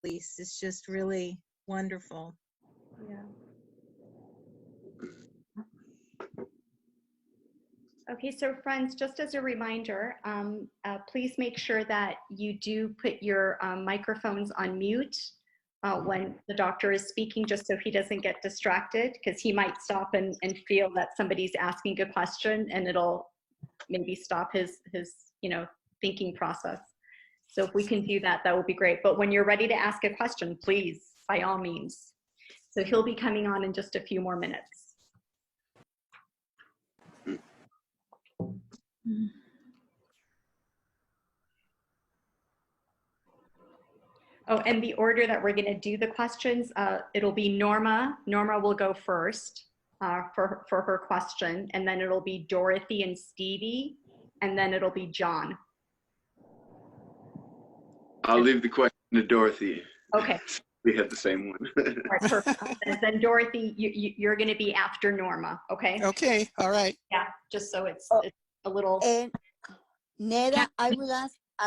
release is just really wonderful. Yeah. Okay, so friends, just as a reminder, please make sure that you do put your microphones on mute when the doctor is speaking, just so he doesn't get distracted, because he might stop and feel that somebody's asking a question, and it'll maybe stop his thinking process. So if we can do that, that would be great. But when you're ready to ask a question, please, by all means. So he'll be coming on in just a few more minutes. Oh, and the order that we're going to do the questions, it'll be Norma. Norma will go first for her question, and then it'll be Dorothy and Stevie, and then it'll be John. I'll leave the question to Dorothy. Okay. We had the same one. All right, perfect. And then Dorothy, you're going to be after Norma, okay? Okay, all right. Yeah, just so it's a little. And Neda, I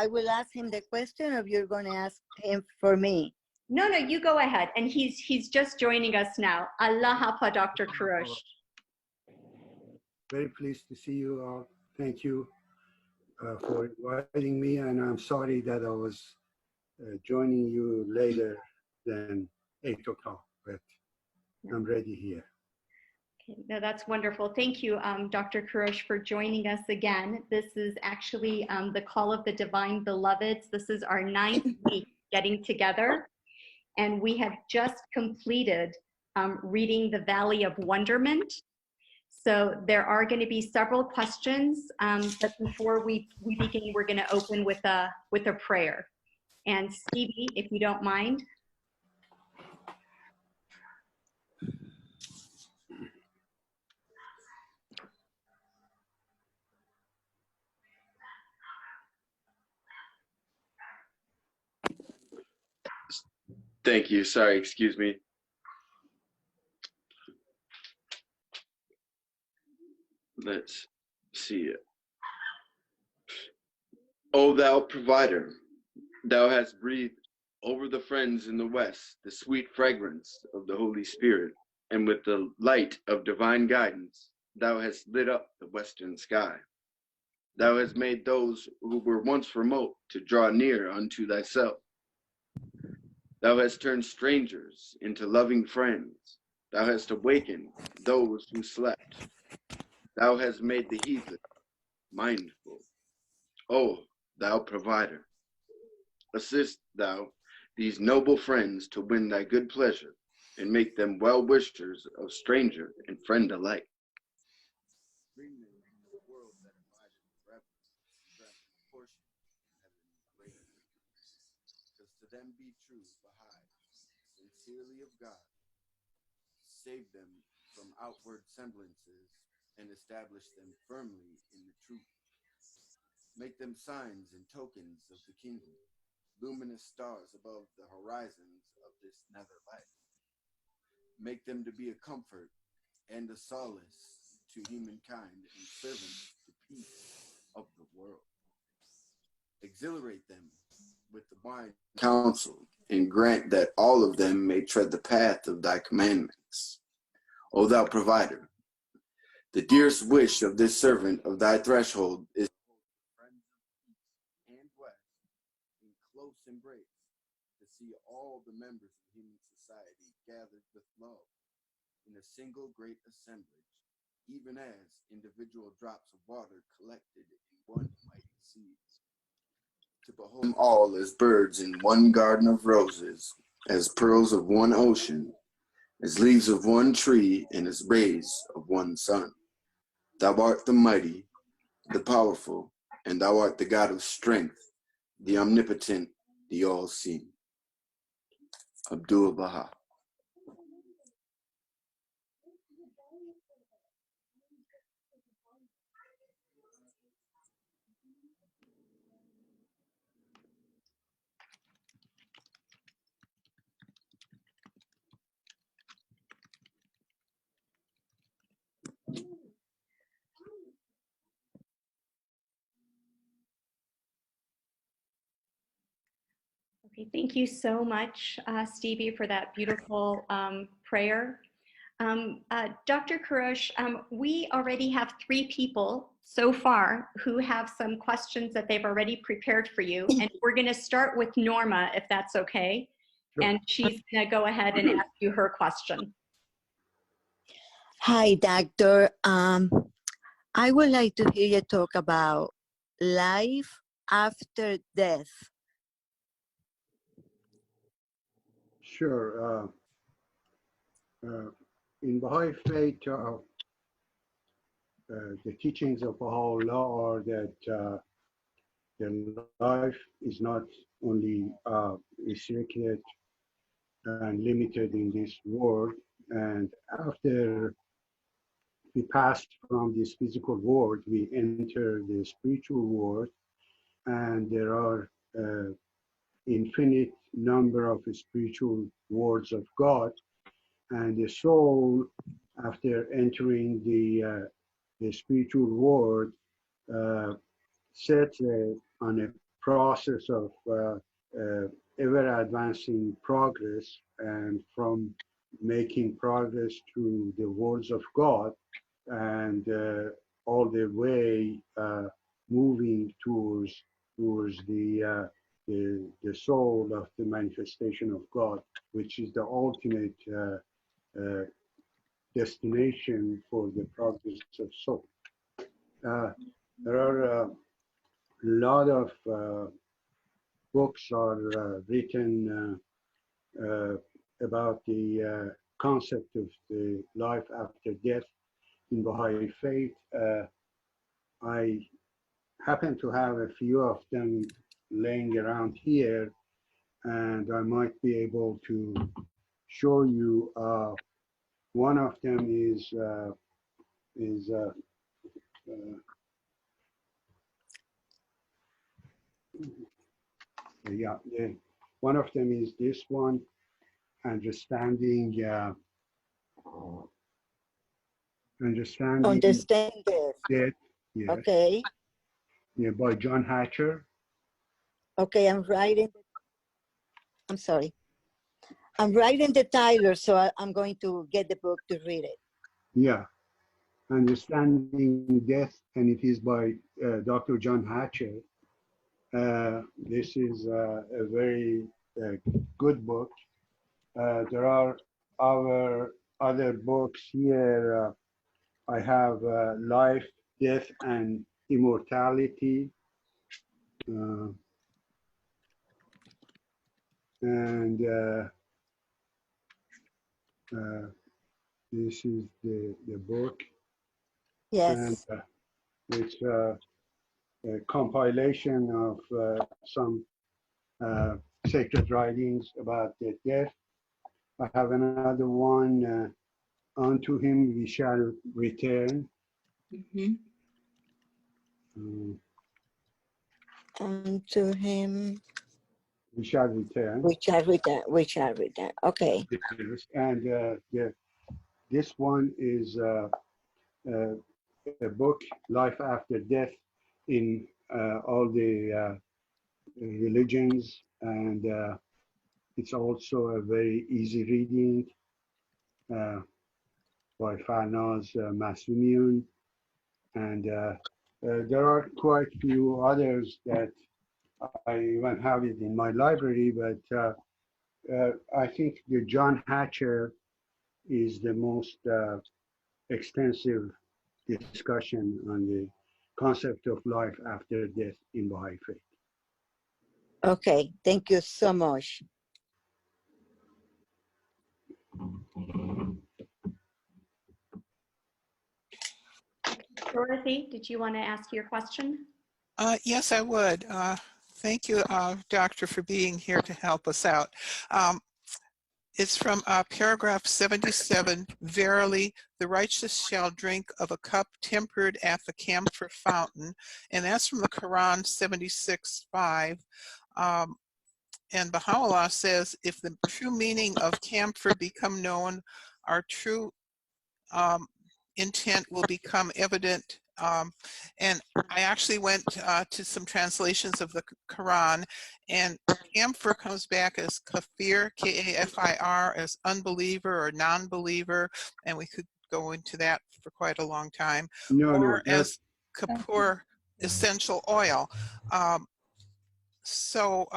will ask him the question, or you're going to ask him for me? No, you go ahead. And he's just joining us now. Allah Hafa, Dr. Kourosh. Very pleased to see you all. Thank you for inviting me, and I'm sorry that I was joining you later than 8 o'clock, but I'm ready here. Okay, no, that's wonderful. Thank you, Dr. Kourosh, for joining us again. This is actually the Call of the Divine Beloveds. This is our 9th week getting together, and we have just completed reading the Valley of Wonderment. So there are going to be several questions, but before we begin, we're going to open with a prayer. And Stevie, if you don't mind. Thank you. Sorry, excuse me. Let's see it. O thou provider, thou hast breathed over the friends in the West the sweet fragrance of the Holy Spirit, and with the light of divine guidance, thou hast lit up the western sky. Thou hast made those who were once remote to draw near unto thyself. Thou hast turned strangers into loving friends. Thou hast awakened those who slept. Thou hast made the heathen mindful. O thou provider, assist thou these noble friends to win thy good pleasure, and make them well-wishers of stranger and friend alike. Bring them into the world that abideth forever, grant them portion in heavenly places. Because to them be true, Baha'i, sincerely of God. Save them from outward semblances, and establish them firmly in the truth. Make them signs and tokens of the kingdom, luminous stars above the horizons of this nether life. Make them to be a comfort and a solace to humankind, and servants to peace of the world. Exhilarate them with divine counsel, and grant that all of them may tread the path of thy commandments. O thou provider, the dearest wish of this servant of thy threshold is to hold the friends of east and west in close embrace, to see all the members of human society gathered with love in a single great assemblage, even as individual drops of water collected in one mighty sea. To behold them all as birds in one garden of roses, as pearls of one ocean, as leaves of one tree, and as rays of one sun. Thou art the mighty, the powerful, and thou art the God of strength, the omnipotent, the all-seeing. Abdul Baha. Okay, thank you so much, Stevie, for that beautiful prayer. Dr. Kourosh, we already have 3 people so far who have some questions that they've already prepared for you. And we're going to start with Norma, if that's okay. Sure. And she's going to go ahead and ask you her question. Hi, doctor. I would like to hear you talk about life after death. Sure. In Baha'i faith, the teachings of Baha'u'llah are that the life is not only restricted and limited in this world, and after we pass from this physical world, we enter the spiritual world, and there are infinite number of spiritual words of God, and the soul, after entering the spiritual world, sets on a process of ever advancing progress, and from making progress through the words of God, and all the way moving towards the soul of the manifestation of God, which is the ultimate destination for the progress of soul. There are a lot of books are written about the concept of the life after death in Baha'i faith. I happen to have a few of them laying around here, and I might be able to show you. One of them is yeah, one of them is this one, understanding Understand death. death. Yes. Okay. Yeah, by John Hatcher. Okay, I'm writing. I'm sorry. I'm writing the title, so I'm going to get the book to read it. Yeah, Understanding Death, and it is by Dr. John Hatcher. This is a very good book. There are other books here. I have Life, Death, and Immortality. And this is the book. Yes. And it's a compilation of some sacred writings about the death. I have another one, Unto Him We Shall Return. Unto Him We Shall Return. we shall return. We shall return. Okay. And this one is a book, Life After Death, in all the religions, and it's also a very easy reading by Farnaz Masumiyun, and there are quite a few others that I even have it in my library, but I think the John Hatcher is the most extensive discussion on the concept of life after death in Baha'i faith. Okay. Thank you so much. Dorothy, did you want to ask your question? Yes, I would. Thank you, Doctor, for being here to help us out. It's from paragraph 77. Verily, the righteous shall drink of a cup tempered at the camphor fountain. And that's from the Quran 76:5. And Baha'u'llah says, if the true meaning of camphor become known, our true intent will become evident And I actually went to some translations of the Quran, and Camphor comes back as kafir, K-A-F-I-R, as unbeliever or non-believer, and we could go into that for quite a long time, No, no, or as Kapoor, essential oil. So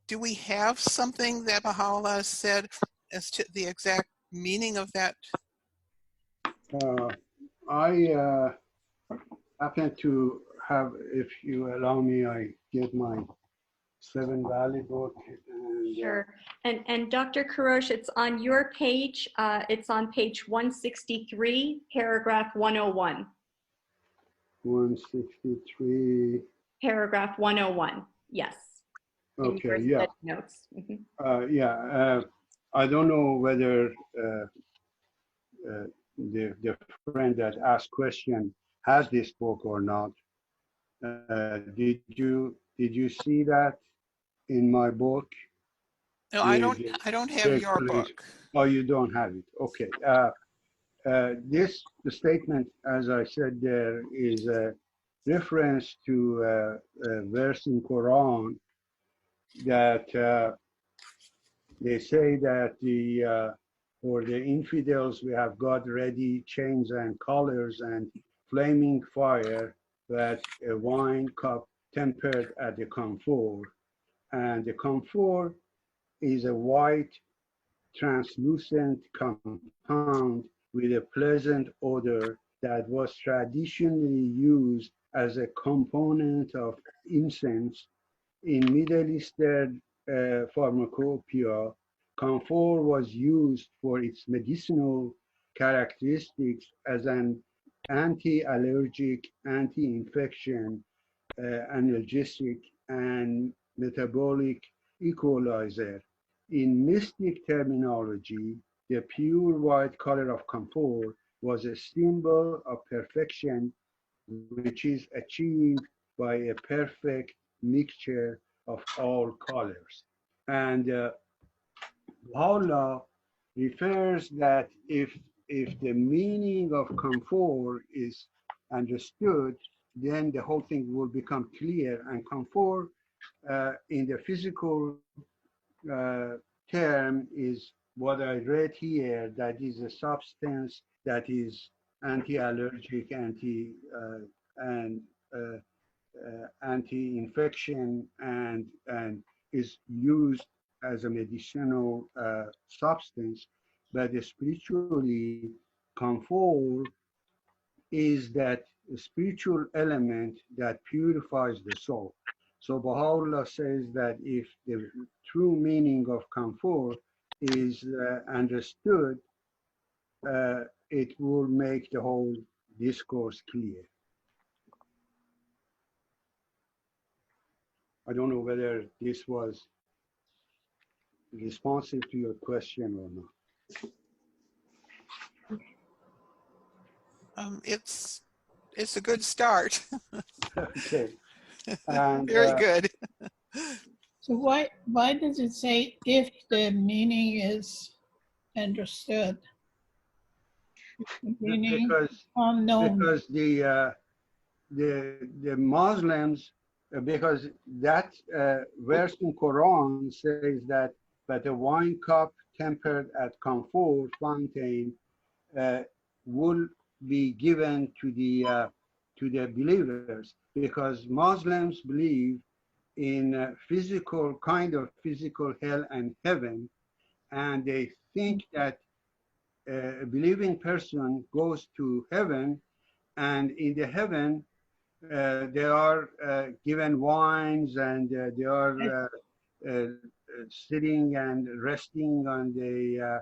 do we have something that Baha'u'llah said as to the exact meaning of that? I happen to have, if you allow me, I get my Seven Valley book. And, Sure. And Dr. Kourosh, it's on your page. It's on page 163, paragraph 101. 163. Paragraph 101. Yes. In your Okay, yeah. study notes. Mhm. Yeah, I don't know whether the friend that asked question has this book or not. Did you see that in my book? No, I don't have your book. Oh, you don't have it. Okay. The statement, as I said, there is a reference to a verse in Quran that they say that for the infidels we have got ready chains and collars and flaming fire, that a wine cup tempered at the camphor, and the camphor is a white translucent compound with a pleasant odor that was traditionally used as a component of incense in Middle Eastern pharmacopoeia. Camphor was used for its medicinal characteristics as an anti-allergic, anti-infection, analgesic, and metabolic equalizer. In mystic terminology, the pure white color of camphor was a symbol of perfection, which is achieved by a perfect mixture of all colors. And Allah refers that if the meaning of camphor is understood, then the whole thing will become clear. And camphor in the physical term is what I read here, that is a substance that is anti-allergic, and anti-infection, and is used as a medicinal substance. But spiritually, camphor is that spiritual element that purifies the soul. So Baha'u'llah says that if the true meaning of camphor is understood, it will make the whole discourse clear. I don't know whether this was responsive to your question or not. It's a good start. Okay. And, Very good. So why does it say if the meaning is understood? Meaning unknown. because the Muslims, because that verse in Quran says that, but a wine cup tempered at camphor fountain will be given to the believers, because Muslims believe in physical hell and heaven, and they think that a believing person goes to heaven, and in the heaven they are given wines, and they are sitting and resting on the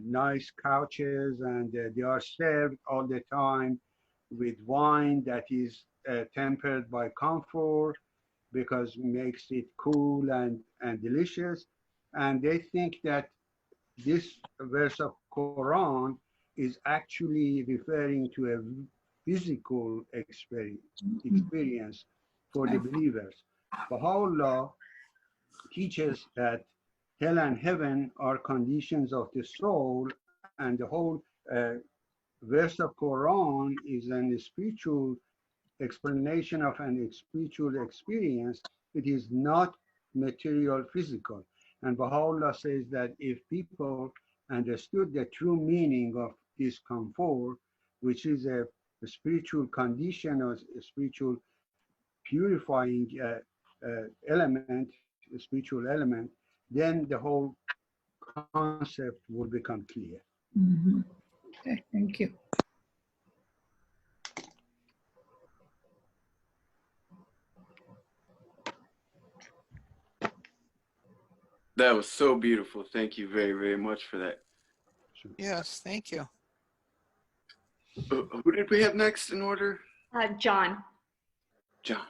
nice couches, and they are served all the time with wine that is tempered by camphor, because it makes it cool and delicious. And they think that this verse of Quran is actually referring to a physical experience for the believers. Baha'u'llah teaches that hell and heaven are conditions of the soul, and the whole verse of Quran is a spiritual explanation of an spiritual experience. It is not material physical. And Baha'u'llah says that if people understood the true meaning of this comfort, which is a spiritual condition or a spiritual purifying element, a spiritual element, then the whole concept will become clear. Mhm. Okay, thank you. That was so beautiful. Thank you very, very much for that. Yes, thank you. Who did we have next in order? John. John.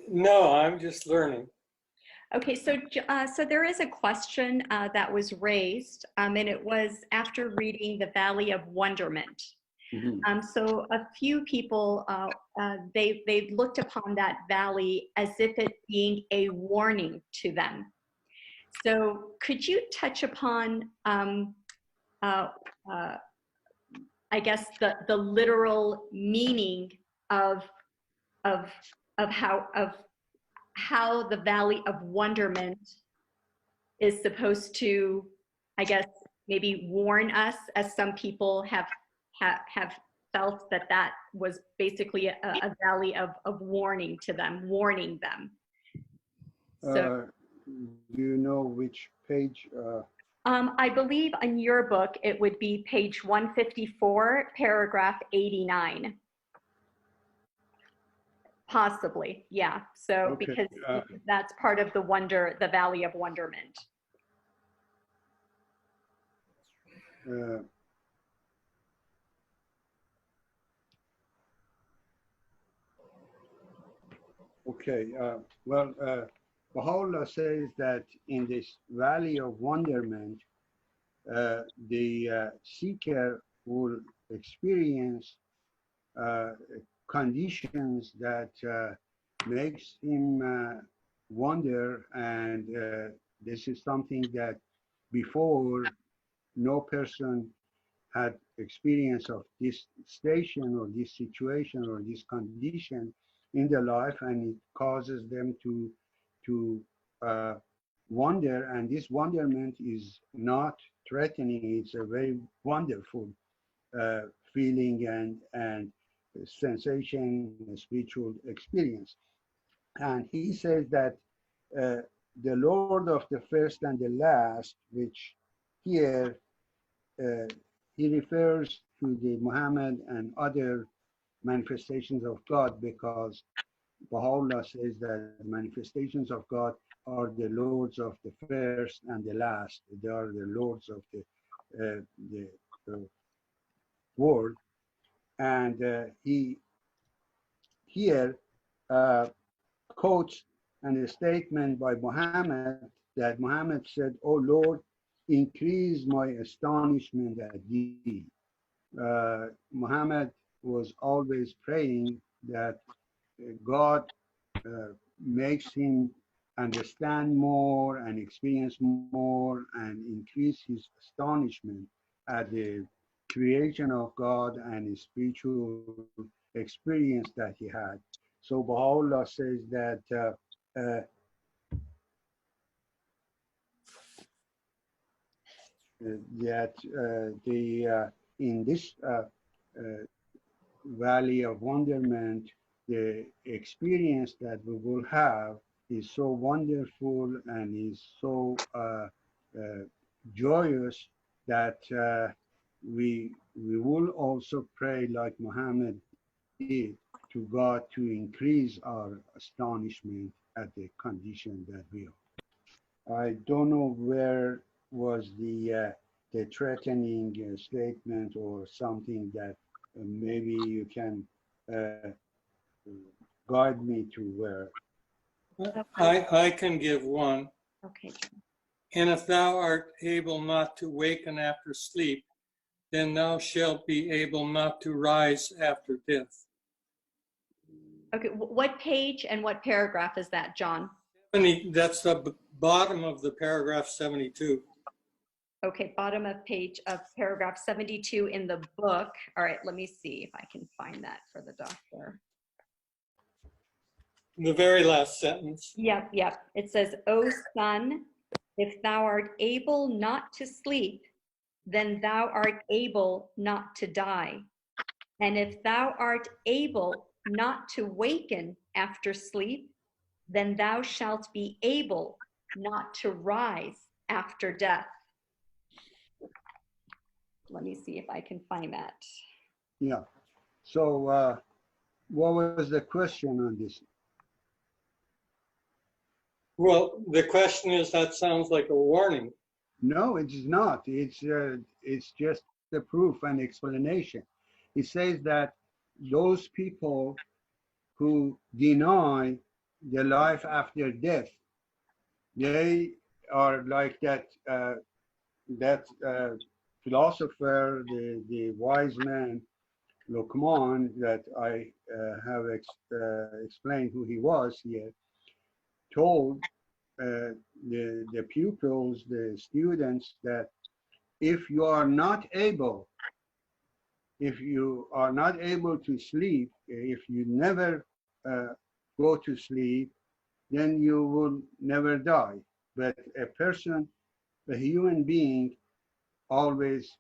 No, I'm just learning. Okay, so so there is a question that was raised, and it was after reading The Valley of Wonderment. So a few people, they've looked upon that valley as if it being a warning to them. So could you touch upon, I guess, the literal meaning of how the Valley of Wonderment is supposed to, I guess, maybe warn us, as some people have felt that was basically a valley of warning to them, warning them. So, Do you know which page? I believe in your book, it would be page 154, paragraph 89. Possibly, yeah. So, Okay, because that's part of the Valley of Wonderment. Okay, well, Baha'u'llah says that in this valley of wonderment, the seeker will experience conditions that makes him wonder, and this is something that before no person had experience of this station or this situation or this condition in their life, and it causes them to wonder, and this wonderment is not threatening. It's a very wonderful feeling and sensation, spiritual experience. And he says that the Lord of the first and the last, which here he refers to the Muhammad and other manifestations of God, because Baha'u'llah says that manifestations of God are the lords of the first and the last. They are the lords of the world. And he here quotes a statement by Muhammad, that Muhammad said, "O Lord, increase my astonishment at thee." Muhammad was always praying that God makes him understand more and experience more and increase his astonishment at the creation of God and his spiritual experience that he had. So Baha'u'llah says that in this valley of wonderment, the experience that we will have is so wonderful and is so joyous that we will also pray like Muhammad did to God to increase our astonishment at the condition that we are. I don't know where was the threatening statement or something that maybe you can guide me to where. I can give one. Okay. And if thou art able not to waken after sleep, then thou shalt be able not to rise after death. Okay, what page and what paragraph is that, John? That's the bottom of the paragraph 72. Okay, bottom of page of paragraph 72 in the book. All right, let me see if I can find that for the doctor. The very last sentence. Yep, yep. It says, O son, if thou art able not to sleep, then thou art able not to die. And if thou art able not to waken after sleep, then thou shalt be able not to rise after death. Let me see if I can find that. Yeah. So what was the question on this? Well, the question is, that sounds like a warning. No, it's not. It's just the proof and explanation. It says that those people who deny the life after death, they are like that philosopher, the wise man Luqman, that I have explained who he was here, told the pupils, the students, that if you are not able, if you are not able to sleep, if you never go to sleep, then you will never die. But a person, a human being, always,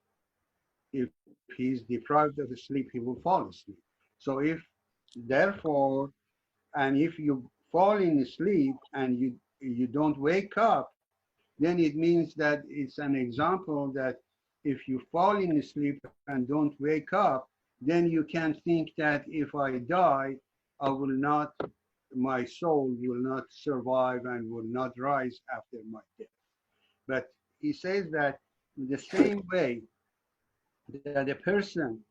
if he's deprived of sleep, he will fall asleep. So if, therefore, and if you fall in sleep and you don't wake up, then it means that it's an example that if you fall in sleep and don't wake up, then you can think that if I die, I will not, my soul will not survive and will not rise after my death. But he says that in the same way that a person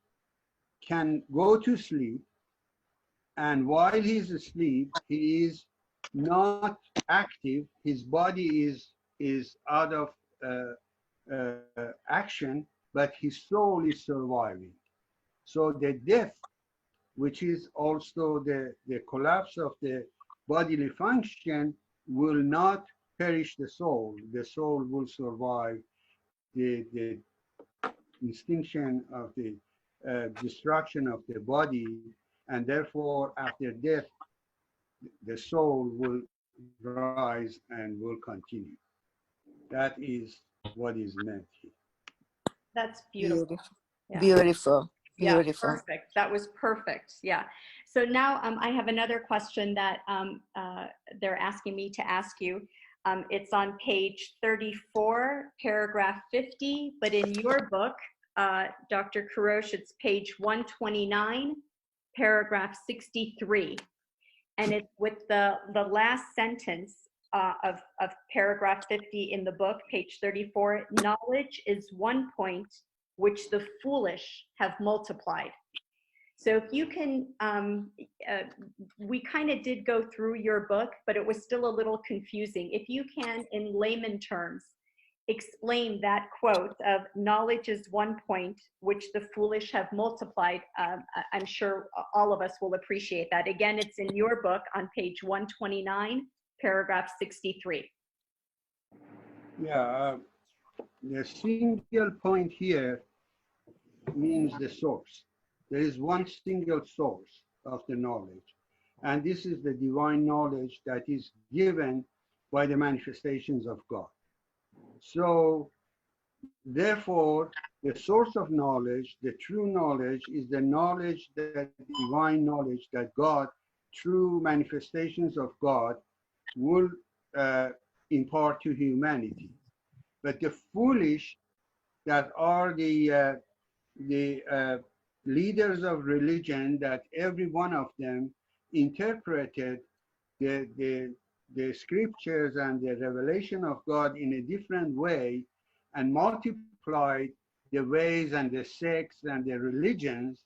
can go to sleep, and while he's asleep, he is not active, his body is out of action, but his soul is surviving. So the death, which is also the collapse of the bodily function, will not perish the soul. The soul will survive the extinction of the destruction of the body, and therefore after death, the soul will rise and will continue. That is what is meant here. That's beautiful. Beautiful. Yeah. Beautiful. Yeah, Beautiful. perfect. That was perfect. Yeah. So now I have another question that they're asking me to ask you. It's on page 34, paragraph 50, but in your book, Dr. Kourosh, it's page 129, paragraph 63. And it's with the last sentence of paragraph 50 in the book, page 34, knowledge is one point which the foolish have multiplied. So if you can, we kind of did go through your book, but it was still a little confusing. If you can, in layman terms, explain that quote of knowledge is one point which the foolish have multiplied, I'm sure all of us will appreciate that. Again, it's in your book on page 129, paragraph 63. Yeah, the single point here means the source. There is one single source of the knowledge, and this is the divine knowledge that is given by the manifestations of God. So, therefore, the source of knowledge, the true knowledge, is the knowledge, that divine knowledge that God, through manifestations of God, will impart to humanity. But the foolish, that are the leaders of religion, that every one of them interpreted the scriptures and the revelation of God in a different way, and multiplied the ways and the sects and the religions,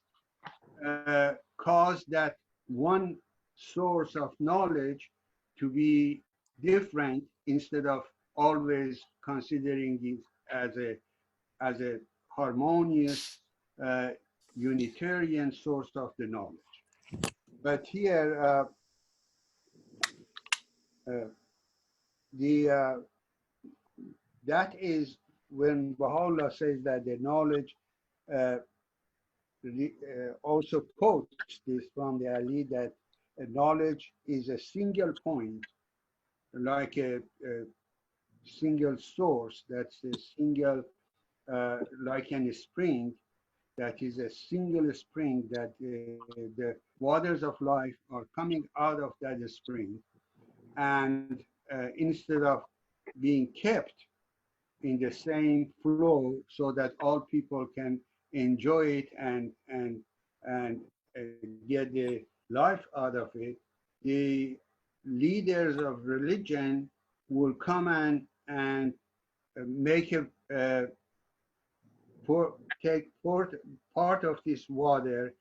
caused that one source of knowledge to be different, instead of always considering it as a harmonious Unitarian source of the knowledge. But here, that is when Baha'u'llah says that the knowledge, also quotes this from the Ali, that knowledge is a single point, like a single source, that's a single, like in a spring, that is a single spring, that the waters of life are coming out of that spring. And instead of being kept in the same flow so that all people can enjoy it and get the life out of it, the leaders of religion will come and make a take part of this water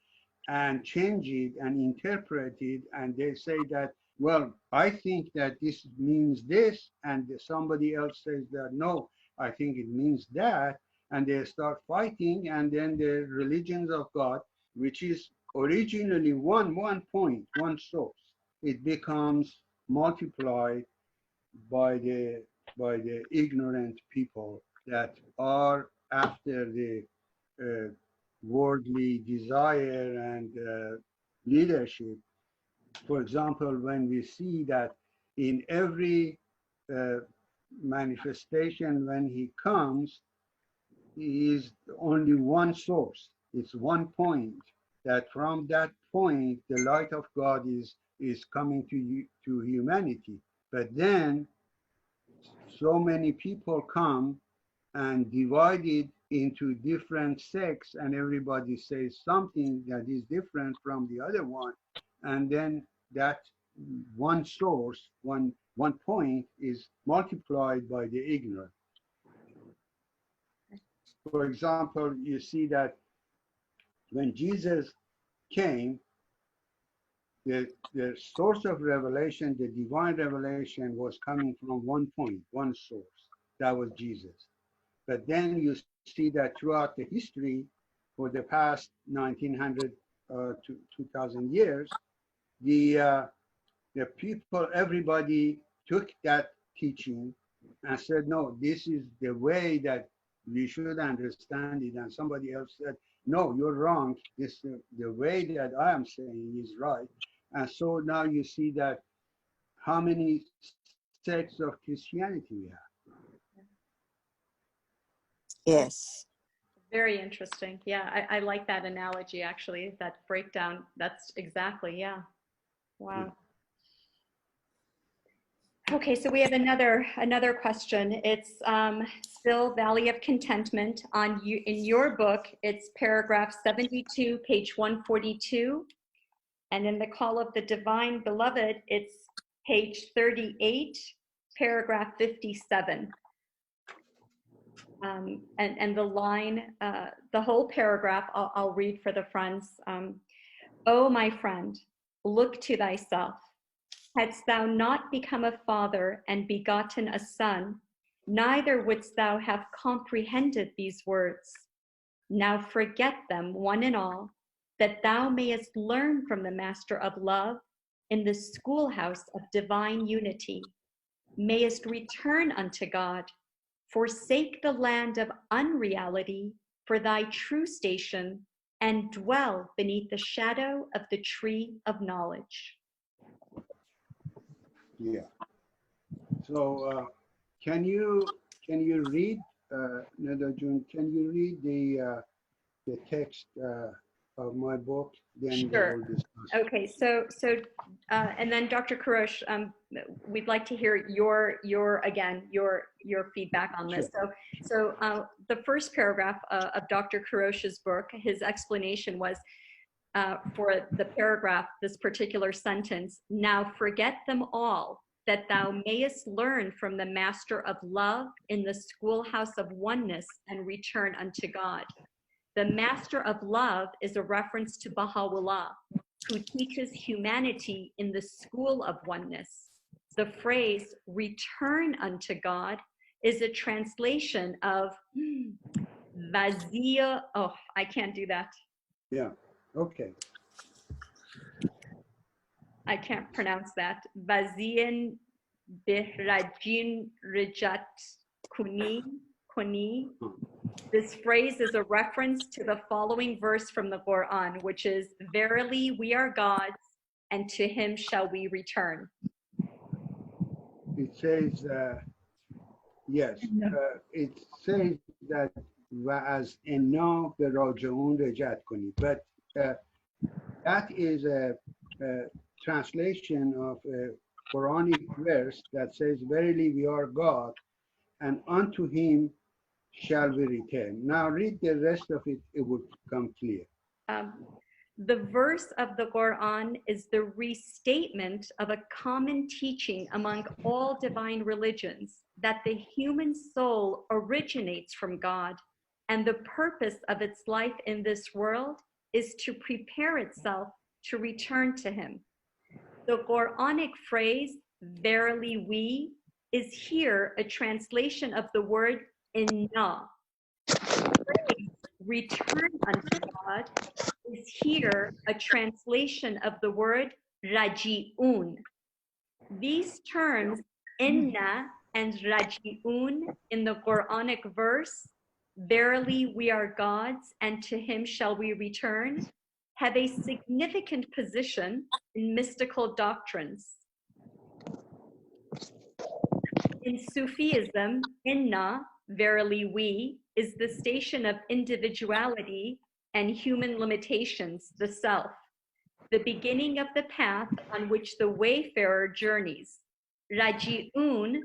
and change it and interpret it, and they say that, well, I think that this means this, and somebody else says that, no, I think it means that, and they start fighting, and then the religions of God, which is originally one point, one source, it becomes multiplied by the ignorant people that are after the worldly desire and leadership. For example, when we see that in every manifestation, when he comes, he is only one source. It's one point, that from that point, the light of God is coming to humanity. But then so many people come and divide it into different sects, and everybody says something that is different from the other one, and then that one source, one point, is multiplied by the ignorant. For example, you see that when Jesus came, the source of revelation, the divine revelation, was coming from one point, one source. That was Jesus. But then you see that throughout the history, for the past 1900 to 2000 years, the people, everybody took that teaching and said, no, this is the way that we should understand it. And somebody else said, no, you're wrong. This the way that I am saying is right. And so now you see that how many sects of Christianity we have. Yes. Very interesting. Yeah, I like that analogy, actually, that breakdown. That's exactly, yeah. Wow. Okay, so we have another question. It's still Valley of Contentment. In your book, it's paragraph 72, page 142. And in the Call of the Divine Beloved, it's page 38, paragraph 57. And the line, the whole paragraph, I'll read for the friends. Oh, my friend, look to thyself. Hadst thou not become a father and begotten a son, neither wouldst thou have comprehended these words. Now forget them, one and all, that thou mayest learn from the Master of Love in the schoolhouse of divine unity, mayest return unto God, forsake the land of unreality for thy true station, and dwell beneath the shadow of the tree of knowledge. Yeah. So can you read, Nada June, can you read the text of my book? Then Sure. we will discuss. Okay, so and then Dr. Kourosh, we'd like to hear your feedback on this. Sure. So the first paragraph of Dr. Kourosh's book, his explanation was for the paragraph, this particular sentence: now forget them all, that thou mayest learn from the Master of Love in the schoolhouse of oneness and return unto God. The Master of Love is a reference to Baha'u'llah, who teaches humanity in the school of oneness. The phrase return unto God is a translation of vazia. Oh, I can't do that. Yeah, okay. I can't pronounce that. Vazian bihrajin rijat kuni koni. This phrase is a reference to the following verse from the Quran, which is, "Verily we are God's, and to him shall we return." It says, yes, it says that وَأَزْ إِنَّا بِرَاجِعُونَ رَجَعْتْ کنی. But that is a translation of a Quranic verse that says, verily we are God, and unto him shall we return. Now read the rest of it, it will become clear. The verse of the Quran is the restatement of a common teaching among all divine religions, that the human soul originates from God, and the purpose of its life in this world is to prepare itself to return to him. The Quranic phrase, verily we, is here a translation of the word inna. The phrase, return unto God, is here a translation of the word raji'un. These terms, inna and raji'un, in the Quranic verse, verily we are God's and to him shall we return, have a significant position in mystical doctrines. In Sufism, inna, verily we, is the station of individuality and human limitations, the self, the beginning of the path on which the wayfarer journeys. Raji'un,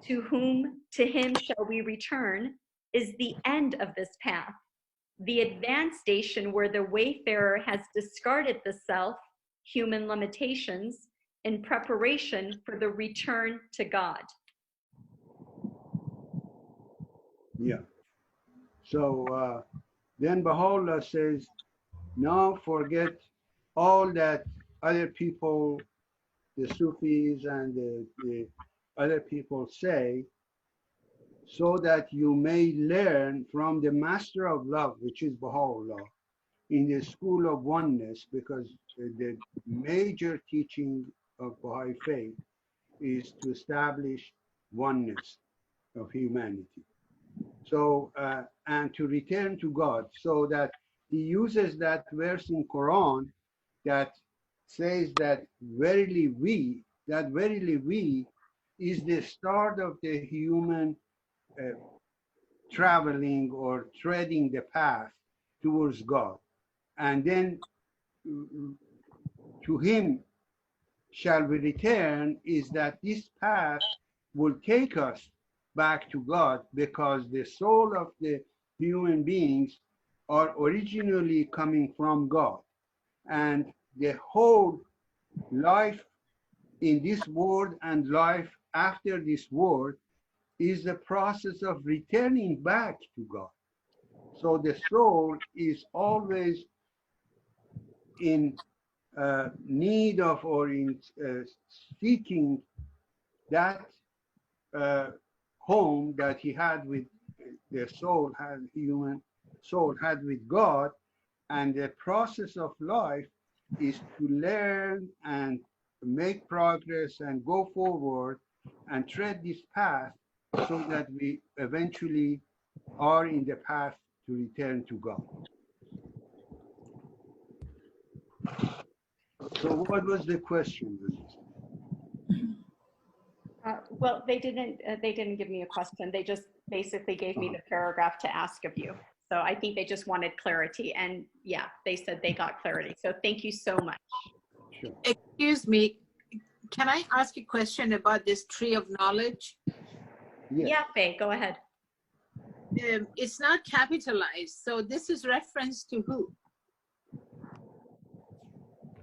to him shall we return, is the end of this path, the advanced station where the wayfarer has discarded the self, human limitations, in preparation for the return to God. Yeah. So then Baha'u'llah says, now forget all that other people, the Sufis and the other people say, so that you may learn from the master of love, which is Baha'u'llah, in the school of oneness, because the major teaching of Baha'i faith is to establish oneness of humanity. So, and to return to God, so that he uses that verse in Quran that says that verily we, is the start of the human traveling or treading the path towards God. And then to him shall we return is that this path will take us back to God, because the soul of the human beings are originally coming from God. And the whole life in this world and life after this world is the process of returning back to God. So the soul is always in need of or in seeking that home that he had with the soul, human soul had with God. And the process of life is to learn and make progress and go forward and tread this path so that we eventually are in the path to return to God. So what was the question? Well, they didn't give me a question. They just basically gave me the paragraph to ask of you. So I think they just wanted clarity. And yeah, they said they got clarity. So thank you so much. Sure. Excuse me, can I ask a question about this tree of knowledge? Yes. Yeah, Faye, go ahead. It's not capitalized, so this is reference to who?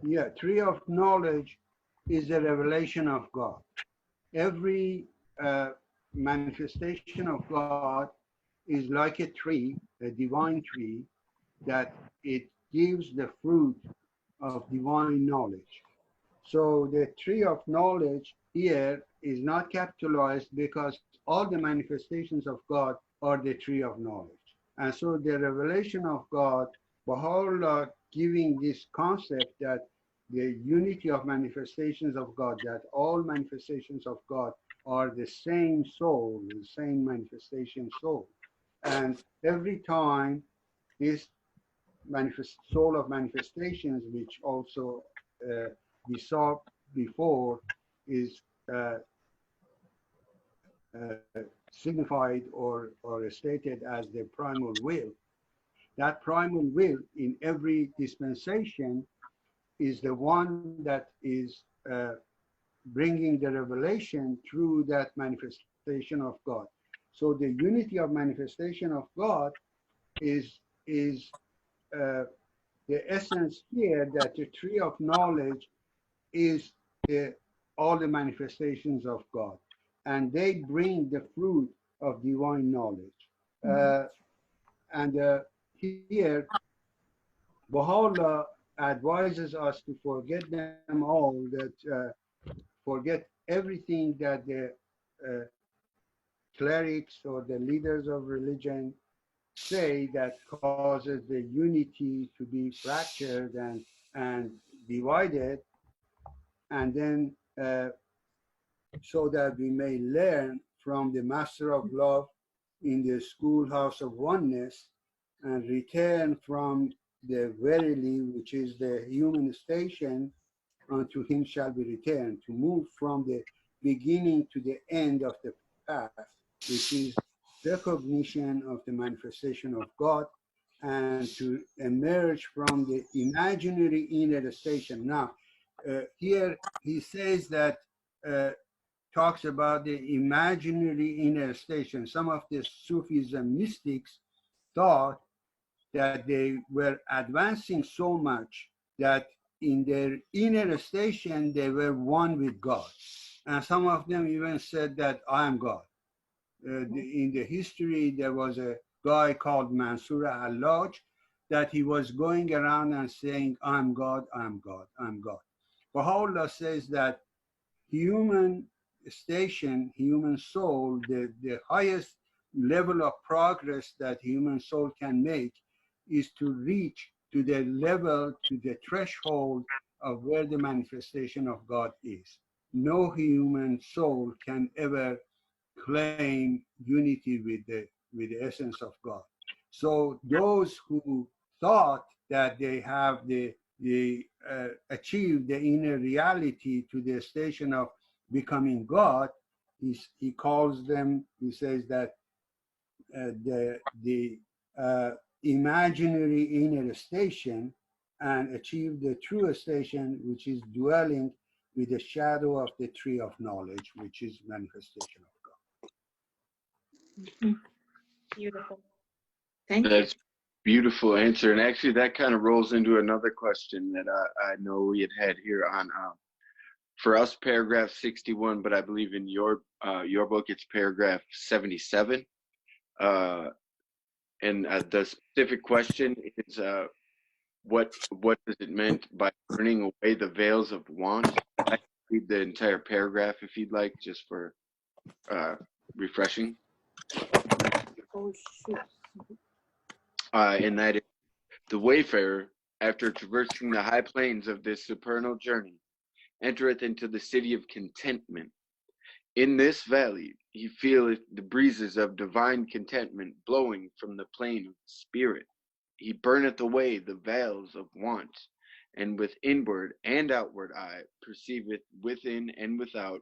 Yeah, tree of knowledge is a revelation of God. Every manifestation of God is like a tree, a divine tree, that it gives the fruit of divine knowledge. So the tree of knowledge here is not capitalized because all the manifestations of God are the tree of knowledge. And so the revelation of God, Baha'u'llah giving this concept that the unity of manifestations of God, that all manifestations of God are the same soul, the same manifestation soul. And every time this soul of manifestations, which also we saw before, is signified or stated as the primal will. That primal will in every dispensation is the one that is bringing the revelation through that manifestation of God. So the unity of manifestation of God is the essence here, that the tree of knowledge is all the manifestations of God, and they bring the fruit of divine knowledge. And here, Baha'u'llah advises us to forget them all, that forget everything that the clerics or the leaders of religion say that causes the unity to be fractured and divided, and then so that we may learn from the Master of Love in the schoolhouse of oneness and return from the verily, which is the human station, unto him shall be returned, to move from the beginning to the end of the path, which is recognition of the manifestation of God, and to emerge from the imaginary inner station. Now, here he says that talks about the imaginary inner station. Some of the Sufis and mystics thought that they were advancing so much that in their inner station they were one with God. And some of them even said that I am God. In the history, there was a guy called Mansur Hallaj that he was going around and saying, I'm God, I'm God, I'm God. Baha'u'llah says that human station, human soul, the highest level of progress that human soul can make is to reach to the level, to the threshold of where the manifestation of God is. No human soul can ever claim unity with the essence of God. So those who thought that they have achieved the inner reality to the station of becoming God, he calls them, he says that the imaginary inner station, and achieve the true station, which is dwelling with the shadow of the tree of knowledge, which is manifestation of God. Beautiful. Thank you. That's beautiful answer. And actually, that kind of rolls into another question that I know we had here on, for us, paragraph 61, but I believe in your book, it's paragraph 77. And the specific question is, what does it mean by burning away the veils of want? I can read the entire paragraph if you'd like, just for refreshing. Oh, shoot. And that is, the wayfarer, after traversing the high plains of this supernal journey, entereth into the city of contentment. In this valley he feeleth the breezes of divine contentment blowing from the plain of the spirit. He burneth away the veils of want, and with inward and outward eye perceiveth within and without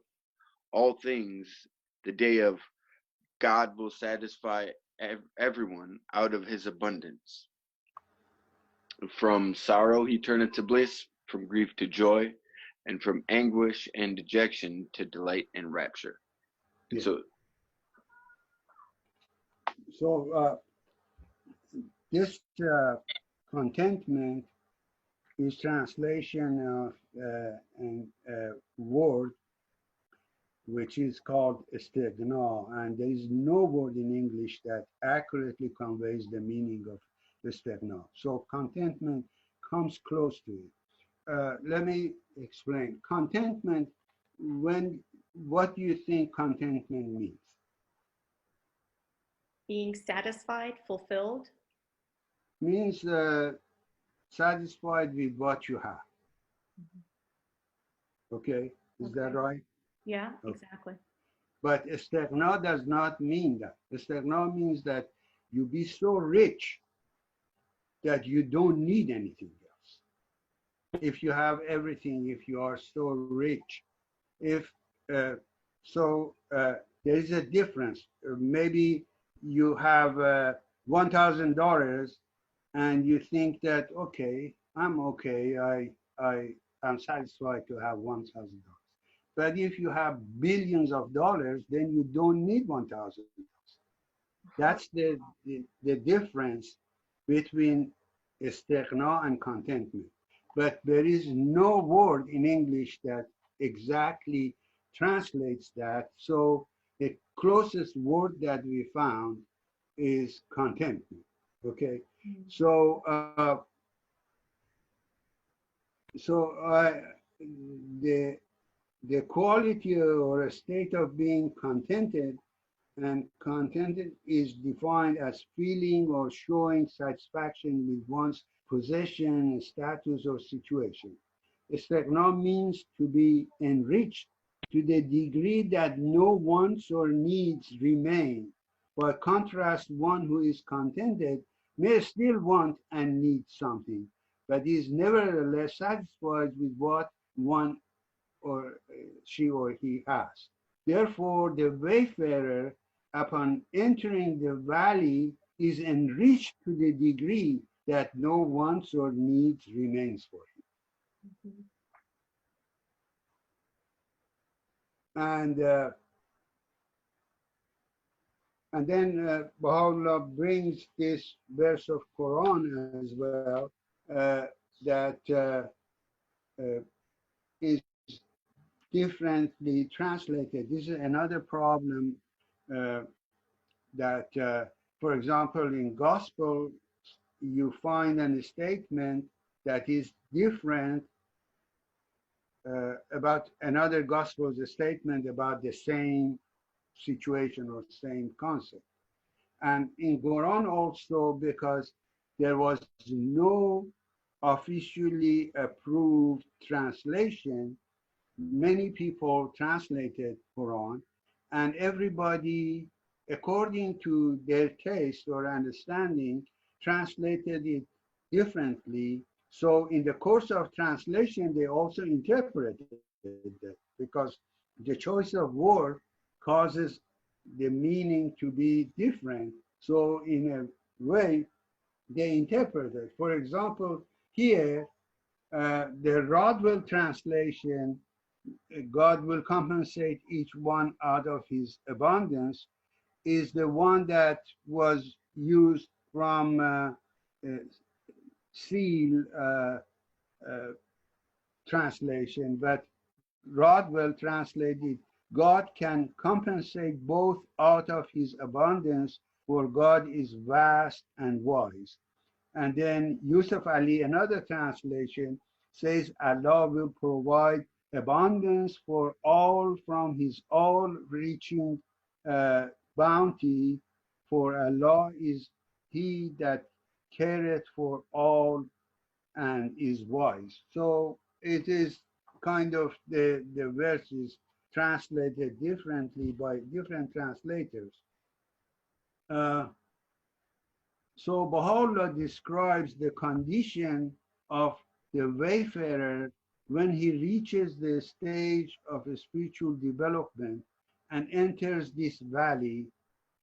all things. The day of God will satisfy everyone out of his abundance. From sorrow he turneth to bliss, from grief to joy, and from anguish and dejection to delight and rapture. Yeah. So this contentment is translation of a word which is called istighna, and there is no word in English that accurately conveys the meaning of istighna. So contentment comes close to it. Let me explain. Contentment, what do you think contentment means? Being satisfied, fulfilled. Means satisfied with what you have. Okay, is that right? Yeah, Okay. exactly. But istighna does not mean that. Istighna means that You be so rich that you don't need anything else. If you have everything, if you are so rich, if there is a difference. Maybe you have $1,000 and you think that, okay, I'm okay. I'm satisfied to have $1,000. But if you have billions of dollars, then you don't need $1,000. That's the difference between istighna and contentment. But there is no word in English that exactly translates that. So the closest word that we found is contentment. Okay, so the the quality or a state of being contented, and contented is defined as feeling or showing satisfaction with one's possession, status, or situation. Istighna means to be enriched to the degree that no wants or needs remain. By contrast, one who is contented may still want and need something, but is nevertheless satisfied with what one or she or he has. Therefore, the wayfarer, upon entering the valley, is enriched to the degree that no wants or needs remains for him. And then Baha'u'llah brings this verse of Quran as well that is differently translated. This is another problem that, for example, in Gospel, you find a statement that is different about another Gospel's statement about the same situation or same concept. And in Quran also, because there was no officially approved translation, many people translated Quran, and everybody, according to their taste or understanding, translated it differently. So in the course of translation, they also interpreted it, because the choice of word causes the meaning to be different. So in a way, they interpreted. For example, here, the Rodwell translation, God will compensate each one out of his abundance, is the one that was used from Seal translation, but Rodwell translated, God can compensate both out of his abundance, for God is vast and wise. And then Yusuf Ali, another translation, says Allah will provide abundance for all from his all-reaching bounty, for Allah is he that careth for all and is wise. So it is kind of the verses translated differently by different translators. So Baha'u'llah describes the condition of the wayfarer when he reaches the stage of spiritual development and enters this valley.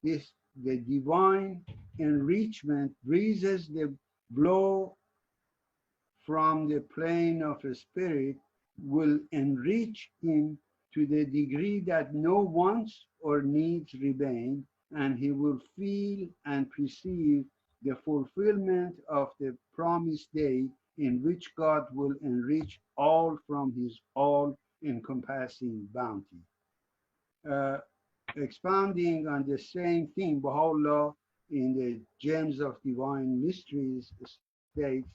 The divine enrichment raises the blow from the plane of a spirit, will enrich him to the degree that no wants or needs remain, and he will feel and perceive the fulfillment of the promised day in which God will enrich all from his all-encompassing bounty. Expounding on the same thing, Baha'u'llah in the Gems of Divine Mysteries states,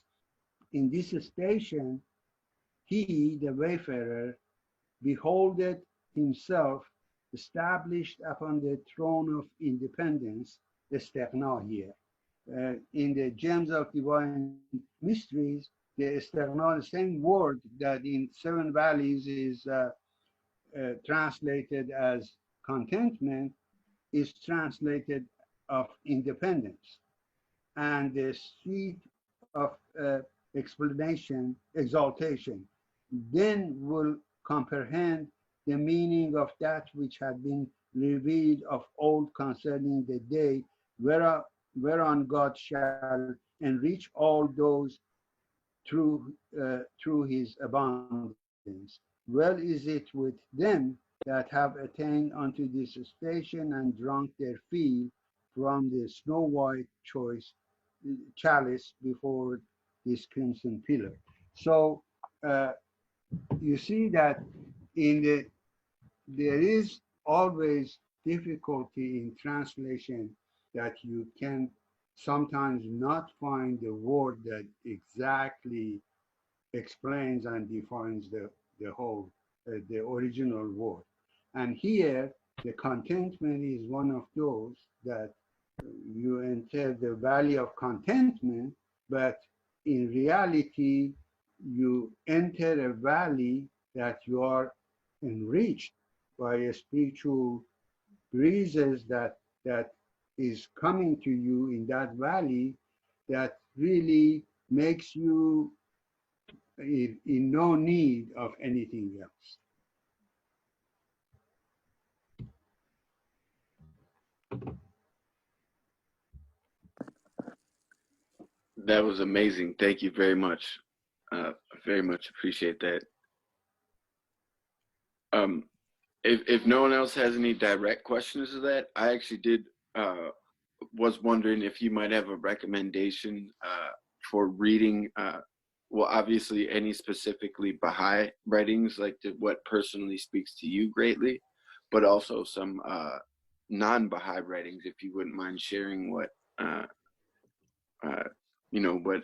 in this station, he, the wayfarer, beholdeth himself established upon the throne of independence, istighna here. In the Gems of Divine Mysteries, the istighna, the same word that in Seven Valleys is translated as contentment, is translated of independence, and the seat of explanation, exaltation, then will comprehend the meaning of that which had been revealed of old concerning the day whereon God shall enrich all those through his abundance. Well is it with them that have attained unto this station and drunk their fill from the snow white choice chalice before this crimson pillar. So you see that there is always difficulty in translation, that you can sometimes not find the word that exactly explains and defines the whole, the original word. And here, the contentment is one of those that you enter the valley of contentment, but in reality, you enter a valley that you are enriched by a spiritual breezes that is coming to you in that valley, that really makes you in no need of anything else. That was amazing. Thank you very much. Very much appreciate that. If no one else has any direct questions to that, I actually did was wondering if you might have a recommendation for reading. Well, obviously, any specifically Baha'i writings, like what personally speaks to you greatly, but also some non-Baha'i writings, if you wouldn't mind sharing what what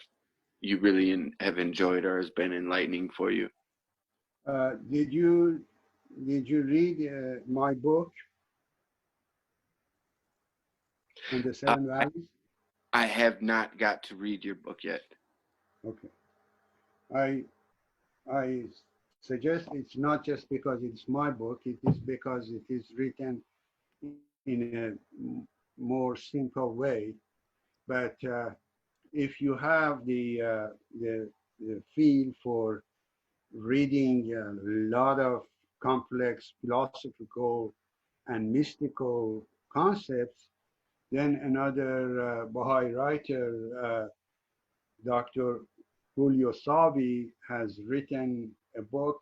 you really have enjoyed or has been enlightening for you. Did you read my book on the Seven Valleys? I have not got to read your book yet. Okay. I suggest it's not just because it's my book, it is because it is written in a more simple way. But if you have the feel for reading a lot of complex philosophical and mystical concepts, then another Baha'i writer, Dr. Julio Savi, has written a book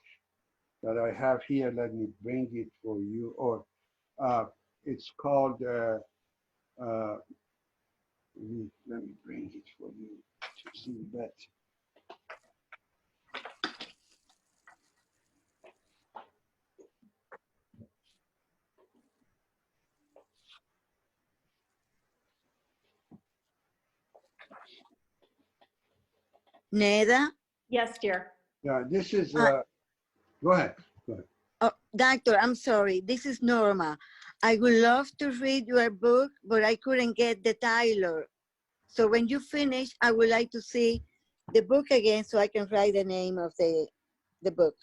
that I have here. Let me bring it for you. Or it's called, let me bring it for you to see that. Neda? Yes, dear. Yeah, this is, go ahead. Go ahead. Oh, doctor, I'm sorry. This is Norma. I would love to read your book, but I couldn't get the title. So when you finish, I would like to see the book again so I can write the name of the book.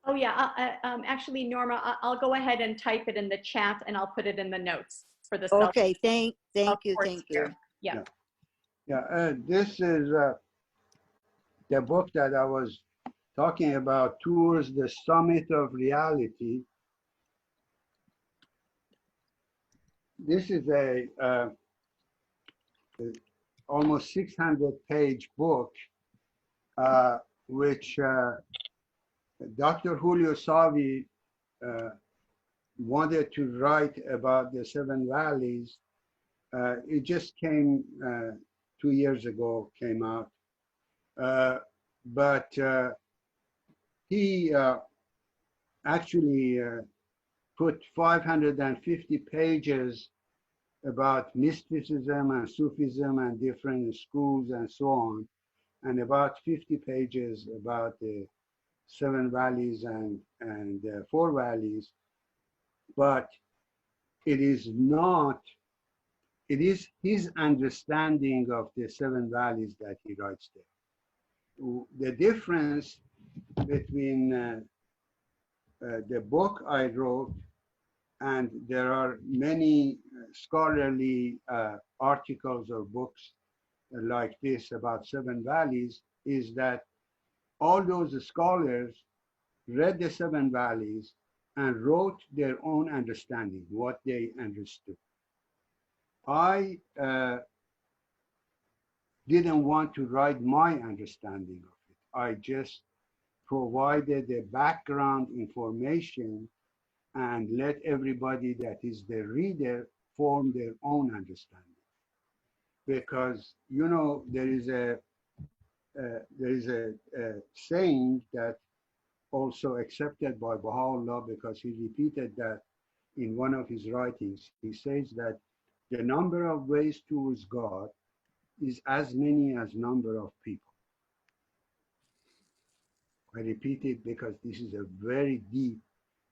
Oh yeah, actually, Norma, I'll go ahead and type it in the chat and I'll put it in the notes for the self. Okay, thank you. Yeah. Yeah, this is the book that I was talking about, Towards the Summit of Reality. This is a almost 600-page book, which Dr. Julio Savi wanted to write about the Seven Valleys. It just came 2 years ago, came out. But he actually put 550 pages about mysticism and Sufism and different schools and so on, and about 50 pages about the Seven Valleys and Four Valleys. But it is not, it is his understanding of the Seven Valleys that he writes there. The difference between the book I wrote, and there are many scholarly articles or books like this about seven valleys is that all those scholars read the seven valleys and wrote their own understanding, what they understood. I didn't want to write my understanding of it. I just provided the background information and let everybody that is the reader form their own understanding. Because, you know, there is a saying that also accepted by Baha'u'llah, because he repeated that in one of his writings. He says that the number of ways towards God is as many as number of people. I repeat it because this is a very deep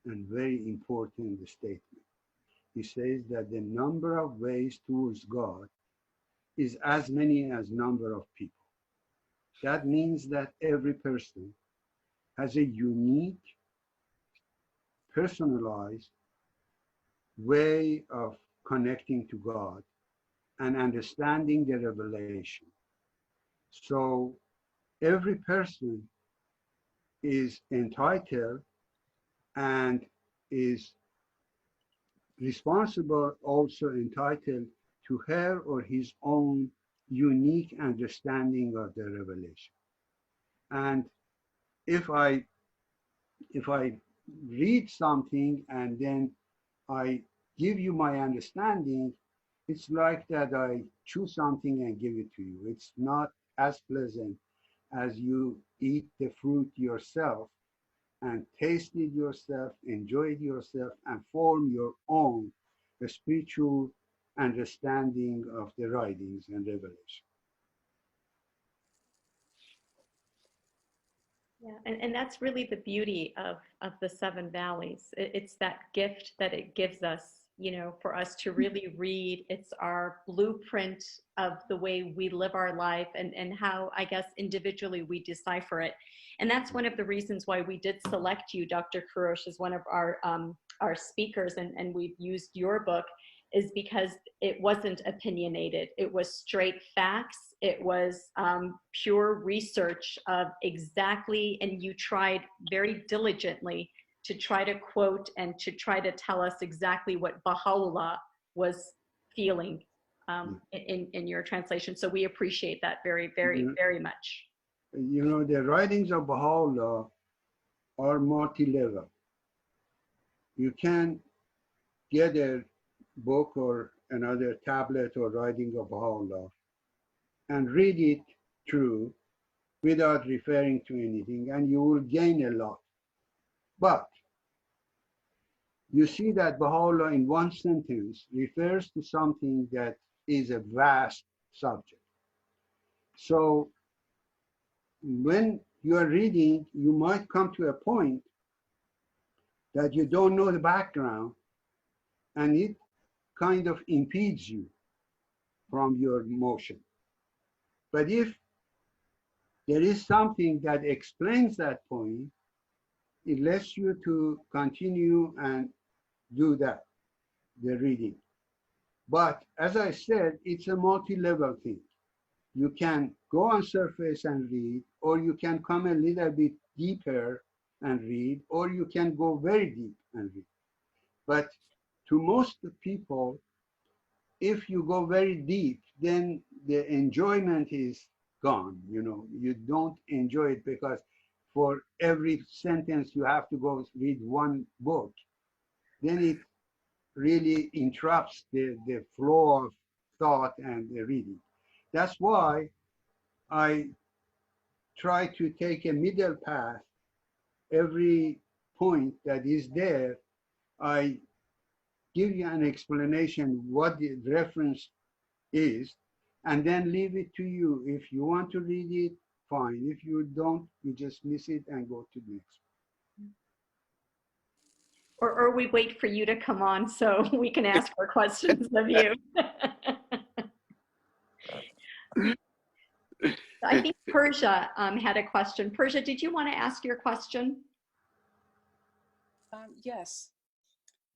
and very important statement. He says that the number of ways towards God is as many as number of people. That means that every person has a unique, personalized way of connecting to God and understanding the revelation. So every person is entitled and is responsible, also entitled to her or his own unique understanding of the revelation. And if I read something and then I give you my understanding, it's like that I choose something and give it to you. It's not as pleasant as you eat the fruit yourself and taste it yourself, enjoy it yourself, and form your own spiritual understanding of the writings and revelation. Yeah, and that's really the beauty of the Seven Valleys. It's that gift that it gives us, you know, for us to really read. It's our blueprint of the way we live our life and how, I guess, individually we decipher it. And that's one of the reasons why we did select you, Dr. Kourosh, as one of our speakers, and we've used your book, is because it wasn't opinionated. It was straight facts. It was pure research of exactly, and you tried very diligently to try to quote and to try to tell us exactly what Baha'u'llah was feeling in your translation. So we appreciate that very, very, very much. You know, the writings of Baha'u'llah are multi-level. You can get a book or another tablet or writing of Baha'u'llah and read it through without referring to anything, and you will gain a lot. But you see that Baha'u'llah in one sentence refers to something that is a vast subject. So when you are reading, you might come to a point that you don't know the background, and it kind of impedes you from your motion. But if there is something that explains that point, it lets you to continue and do that, the reading. But as I said, it's a multi-level thing. You can go on surface and read, or you can come a little bit deeper and read, or you can go very deep and read. But to most people, if you go very deep, then the enjoyment is gone. You know, you don't enjoy it because for every sentence you have to go read one book. Then it really interrupts the flow of thought and the reading. That's why I try to take a middle path. Every point that is there, I give you an explanation what the reference is, and then leave it to you. If you want to read it, fine. If you don't, you just miss it and go to the next. Or we wait for you to come on so we can ask our questions of you. I think Persia had a question. Persia, did you want to ask your question? Yes.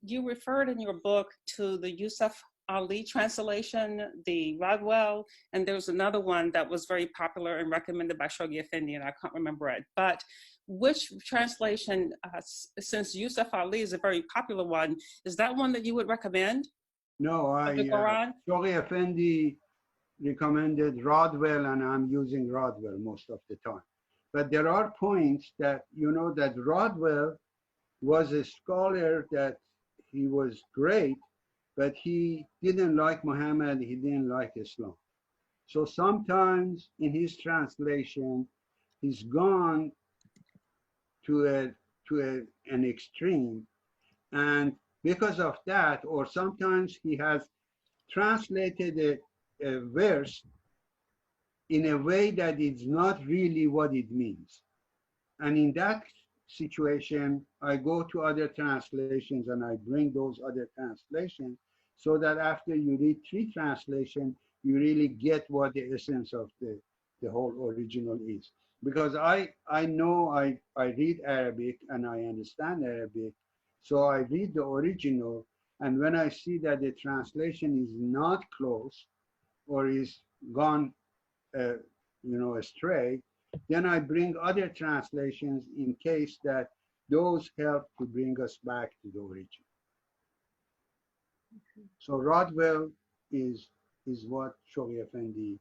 You referred in your book to the use of Ali translation, the Rodwell, and there's another one that was very popular and recommended by Shoghi Effendi, and I can't remember it. But which translation, since Yusuf Ali is a very popular one, is that one that you would recommend? No, The Quran? Shoghi Effendi recommended Rodwell, and I'm using Rodwell most of the time. But there are points that, you know, that Rodwell was a scholar, that he was great, but he didn't like Muhammad, he didn't like Islam. So sometimes in his translation, he's gone to an extreme. And because of that, or sometimes he has translated a verse in a way that it's not really what it means. And in that situation, I go to other translations and I bring those other translations so that after you read 3 translations, you really get what the essence of the whole original is. Because I know I read Arabic and I understand Arabic, so I read the original, and when I see that the translation is not close or is gone astray, then I bring other translations in case that those help to bring us back to the origin. So Rodwell is what Shoghi Effendi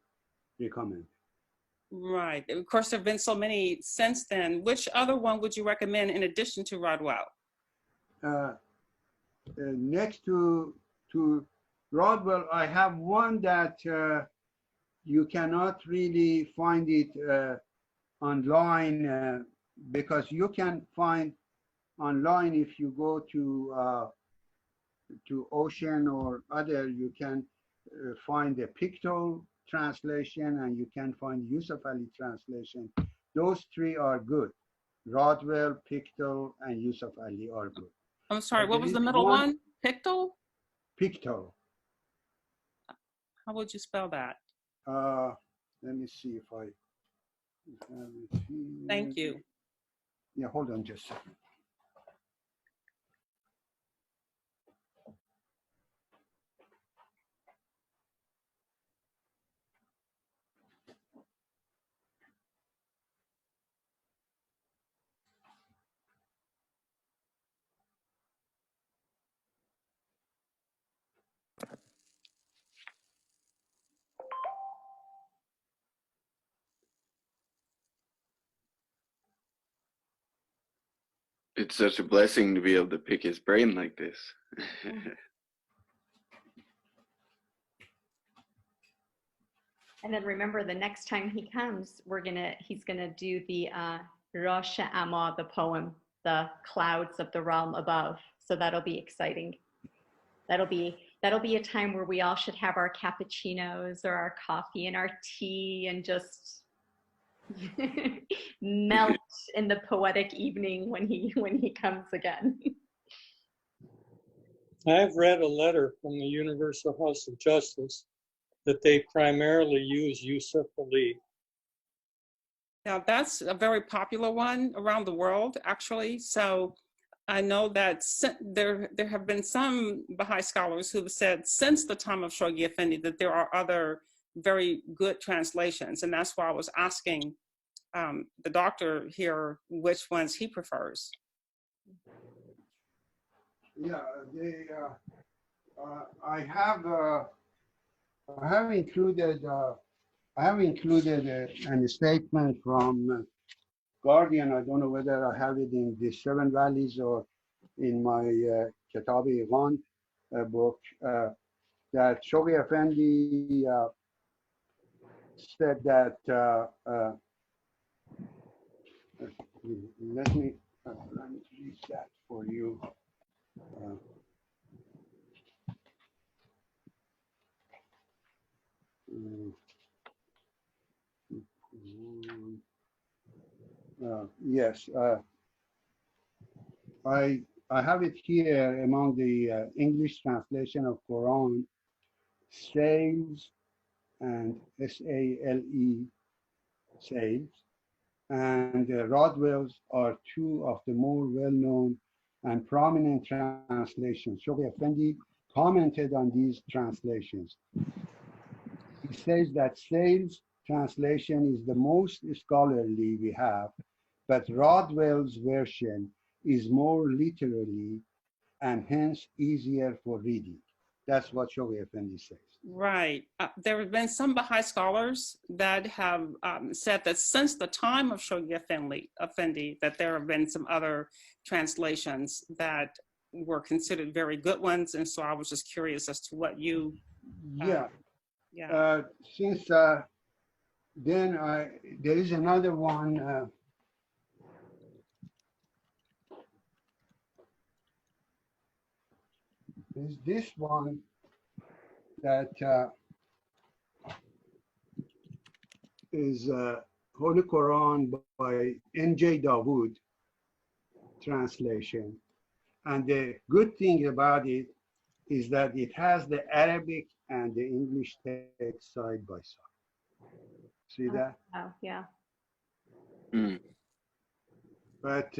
recommended. Right. Of course, there have been so many since then. Which other one would you recommend in addition to Rodwell? Next to Rodwell, I have one that you cannot really find it online, because you can find online if you go to Ocean or other, you can find a Pictal translation, and you can find Yusuf Ali translation. Those 3 are good. Rodwell, Pictal, and Yusuf Ali are good. I'm sorry, But what was the middle one? Pictal? Pictal. How would you spell that? Let me see if I have it here. Thank you. Yeah, hold on just a second. It's such a blessing to be able to pick his brain like this. And then remember, the next time he comes, he's gonna do the Rosh Amma, the poem, the clouds of the realm above. So that'll be exciting. That'll be a time where we all should have our cappuccinos or our coffee and our tea and just melt in the poetic evening when he comes again. I've read a letter from the Universal House of Justice that they primarily use Yusuf Ali. Now, that's a very popular one around the world, actually. So I know that there have been some Baha'i scholars who have said since the time of Shoghi Effendi that there are other very good translations. And that's why I was asking the doctor here which ones he prefers. Yeah, I have included a statement from Guardian. I don't know whether I have it in the 7 Valleys or in my Kitab-e-Iqan book, that Shoghi Effendi said that, let me read that for you. Yes, I have it here among the English translation of Quran. Sales and S-A-L-E, sales, and Rodwell's are 2 of the more well-known and prominent translations. Shoghi Effendi commented on these translations. He says that Sale's translation is the most scholarly we have, but Rodwell's version is more literary and hence easier for reading. That's what Shoghi Effendi says. Right. There have been some Baha'i scholars that have said that since the time of Shoghi Effendi, that there have been some other translations that were considered very good ones. And so I was just curious as to what you... Since then, there is another one. There's this one that is Holy Quran by N.J. Dawood translation. And the good thing about it is that it has the Arabic and the English text side by side. See that? Oh, yeah. But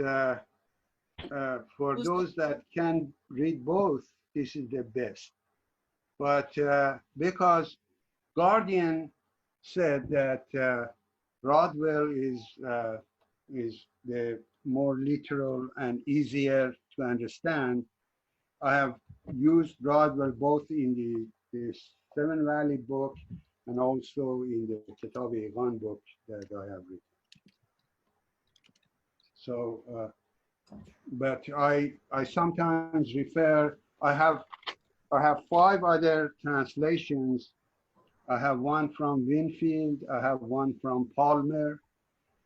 for those that can read both, this is the best. But because Guardian said that Rodwell is the more literal and easier to understand, I have used Rodwell both in the Seven Valley book and also in the Kitab-e-Iqan book that I have written. So, but I sometimes refer, I have 5 other translations. I have one from Winfield, I have one from Palmer,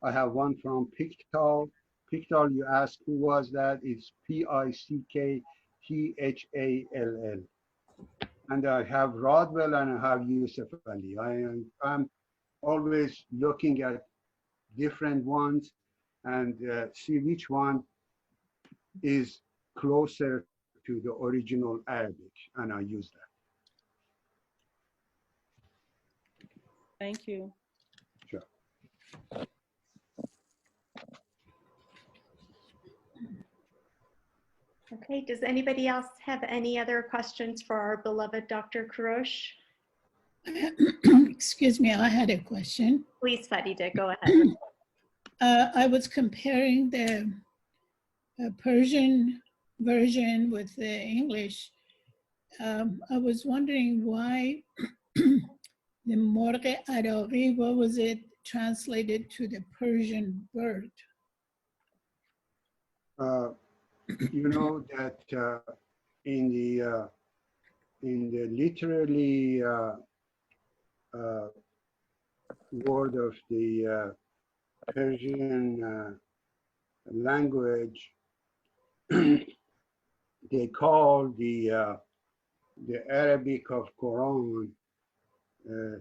I have one from Pickthall. Pickthall, you ask who was that? It's Pickhall. And I have Rodwell and I have Yusuf Ali. I'm always looking at different ones and see which one is closer to the original Arabic, and I use that. Thank you. Sure. Okay, does anybody else have any other questions for our beloved Dr. Kourosh? Excuse me, I had a question. Please, Farida, go ahead. I was comparing the Persian version with the English. I was wondering why the Morgh Araghi, what was it translated to the Persian bird? You know that in the literally word of the Persian language, they call the Arabic of Quran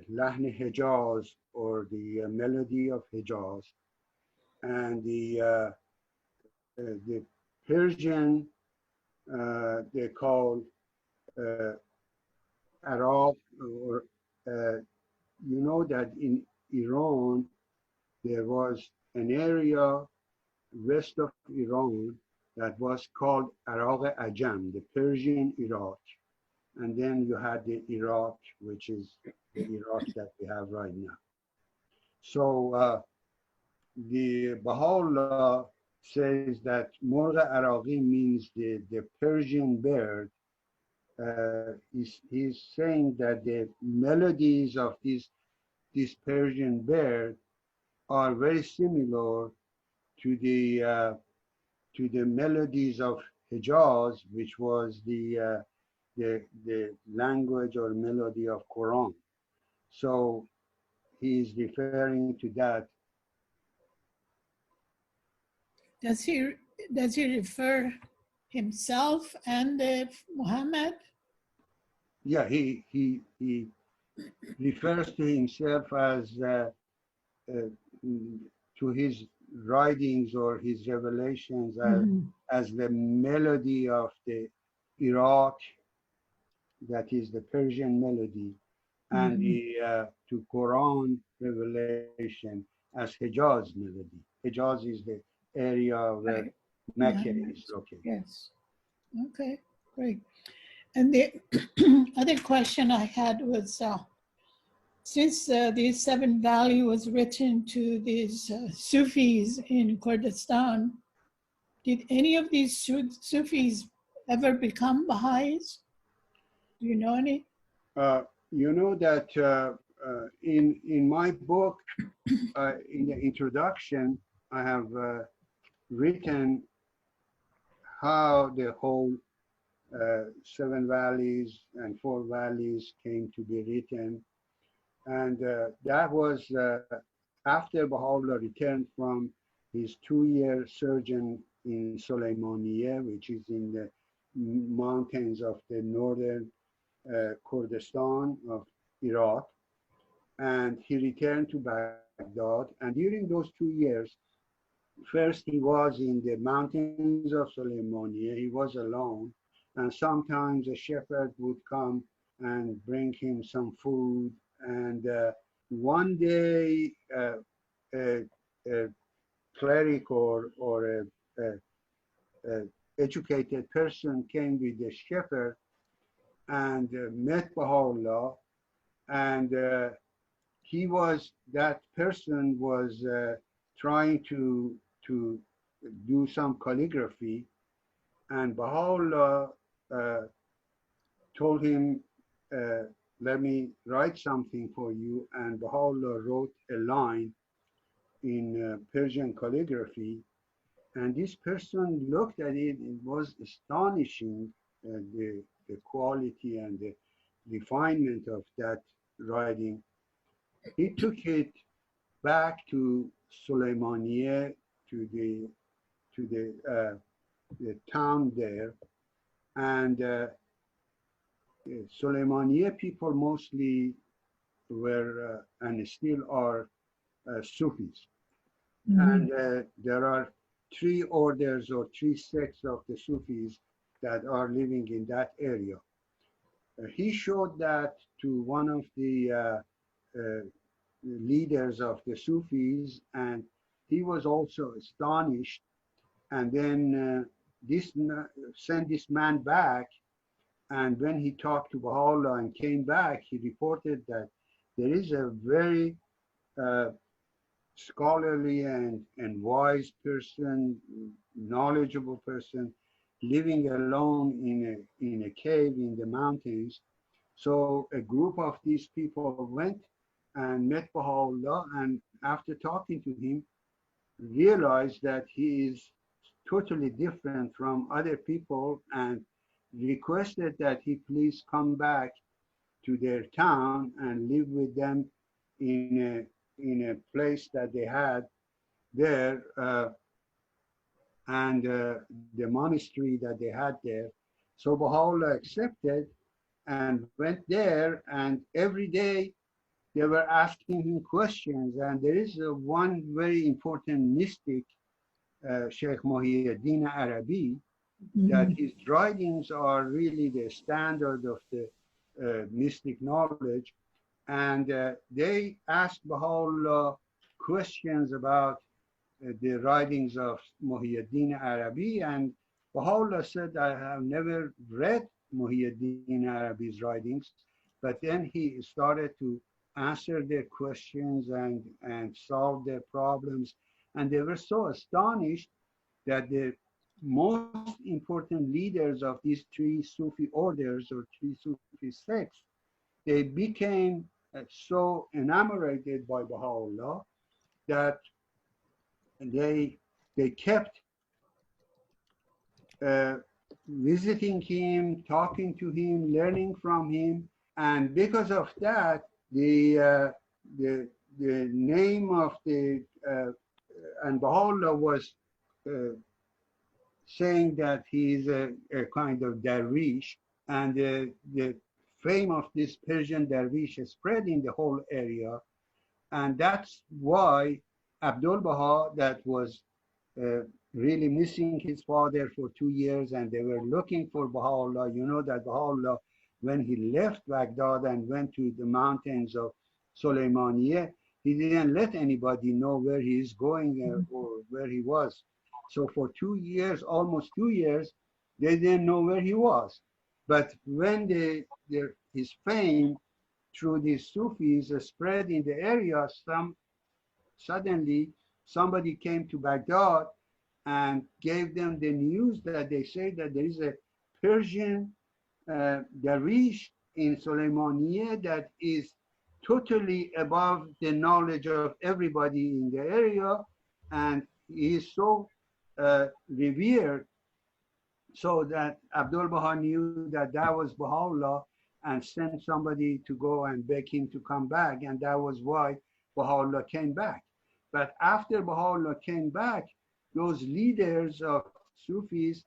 Lahn Hijaz, or the melody of Hijaz, and the Persian they call Arab, or you know that in Iran there was an area west of Iran that was called Iraq Ajam, the Persian Iraq. And then you had the Iraq, which is the Iraq that we have right now. So the Baha'u'llah says that Morgh Araghi means the Persian bird. He's saying that the melodies of this Persian bird are very similar to the melodies of Hijaz, which was the language or melody of Quran. So he is referring to that. Does he refer himself and Muhammad? Yeah, he refers to himself as to his writings or his revelations as the melody of the Iraq, that is the Persian melody, and the to Quran revelation as Hijaz melody. Hijaz is the area where Mecca is located. Yes. Okay, great. And the other question I had was, since these 7 values was written to these Sufis in Kurdistan, did any of these Sufis ever become Baha'is? Do you know any? You know that in my book, in the introduction, I have written how the whole 7 valleys and 4 valleys came to be written. And that was after Baha'u'llah returned from his 2-year sojourn in Sulaymaniyah, which is in the mountains of the northern Kurdistan of Iraq. And he returned to Baghdad. And during those 2 years, first he was in the mountains of Sulaymaniyah. He was alone. And sometimes a shepherd would come and bring him some food. And one day, a cleric or a educated person came with the shepherd and met Baha'u'llah, and that person was trying to do some calligraphy, and Baha'u'llah told him, let me write something for you, and Baha'u'llah wrote a line in Persian calligraphy, and this person looked at it. It was astonishing, the quality and the refinement of that writing. He took it back to Sulaymaniyah, to the town there, and Sulaymaniyah people mostly were and still are Sufis. And there are 3 orders or 3 sects of the Sufis that are living in that area. He showed that to one of the leaders of the Sufis, and he was also astonished. And then sent this man back. And when he talked to Baha'u'llah and came back, he reported that there is a very scholarly and wise person, knowledgeable person, living alone in a cave in the mountains. So a group of these people went and met Baha'u'llah, and after talking to him, realized that he is totally different from other people, and requested that he please come back to their town and live with them in a place that they had there, and the monastery that they had there. So Baha'u'llah accepted and went there, and every day they were asking him questions. And there is one very important mystic, Sheikh Muhyiddin Arabi, that his writings are really the standard of the mystic knowledge. And they asked Baha'u'llah questions about the writings of Muhyiddin Arabi, and Baha'u'llah said, I have never read Muhyiddin Arabi's writings, but then he started to answer their questions and solve their problems. And they were so astonished that the most important leaders of these 3 Sufi orders or 3 Sufi sects, they became so enamored by Baha'u'llah that they kept visiting him, talking to him, learning from him. And because of that, the name of the and Baha'u'llah was saying that he is a kind of dervish, and the fame of this Persian dervish spread in the whole area. And that's why Abdul Baha, that was really missing his father for 2 years, and they were looking for Baha'u'llah. You know that Baha'u'llah, when he left Baghdad and went to the mountains of Sulaymaniyah, he didn't let anybody know where he is going or where he was. So for 2 years, almost 2 years, they didn't know where he was. But when his fame through these Sufis spread in the area, suddenly somebody came to Baghdad and gave them the news that they say that there is a Persian Darwish in Soleimaniye that is totally above the knowledge of everybody in the area, and he is so revered, so that Abdul Baha knew that that was Baha'u'llah and sent somebody to go and beg him to come back, and that was why Baha'u'llah came back. But after Baha'u'llah came back, those leaders of Sufis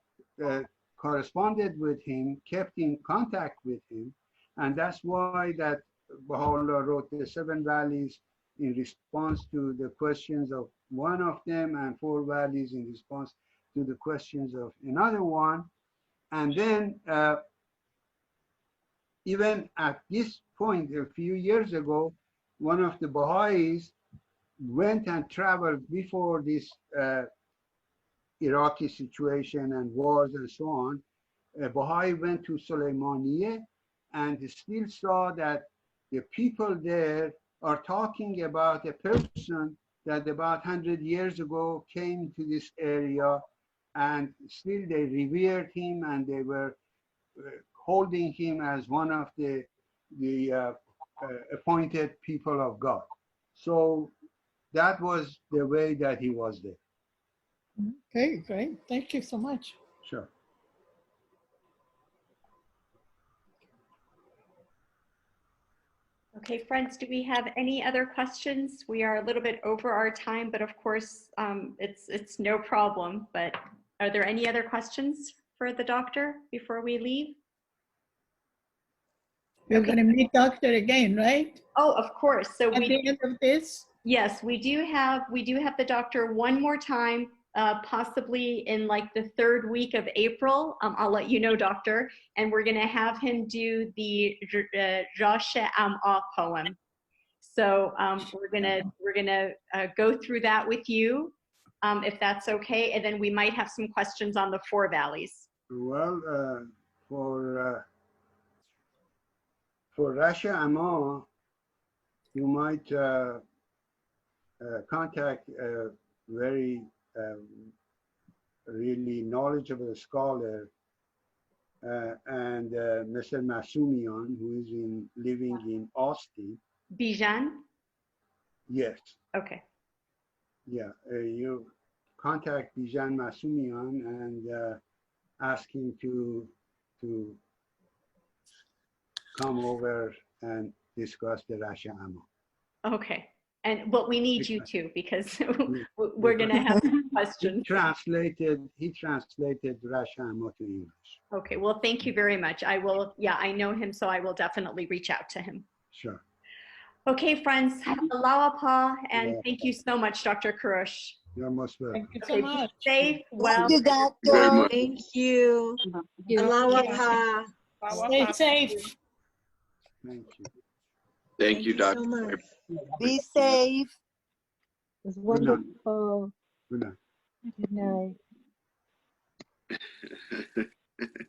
corresponded with him, kept in contact with him, and that's why that Baha'u'llah wrote the 7 valleys in response to the questions of one of them, and 4 valleys in response to the questions of another one. And then even at this point, a few years ago, one of the Baha'is went and traveled before this Iraqi situation and wars and so on. Baha'i went to Soleimaniye and still saw that the people there are talking about a person that about 100 years ago came to this area, and still they revered him, and they were holding him as one of the appointed people of God. So that was the way that he was there. Okay, great. Thank you so much. Sure. Okay, friends, do we have any other questions? We are a little bit over our time, but of course, it's no problem. But are there any other questions for the doctor before we leave? We're going to meet doctor again, right? Oh, of course. So At the end of this? Yes, we do have the doctor one more time, possibly in like the 3rd week of April. I'll let you know, doctor. And we're going to have him do the Josh Am'a poem. So we're gonna go through that with you, if that's okay, and then we might have some questions on the 4 valleys. Well, for Rasha Am'a, you might contact a very really knowledgeable scholar, and Mr. Masumian, who is living in Austin. Bijan? Yes. Okay. Yeah, you contact Bijan Masumian and ask him to come over and discuss the Rasha Am'a. Okay. And what we need you to, because we're going to have questions. He translated Rasha Am'a to English. Okay. Well, thank you very much. I will. Yeah, I know him, so I will definitely reach out to him. Sure. Okay, friends. Allahu Pa, and thank you so much, Dr. Kourosh. You're most welcome. Thank you so much. Be safe. Well. Thank you, doctor. Thank you. Allahu Pa. Stay safe. Thank you. Thank you, Doctor. so much. Be safe. It was Good night. wonderful. Good night. Good night.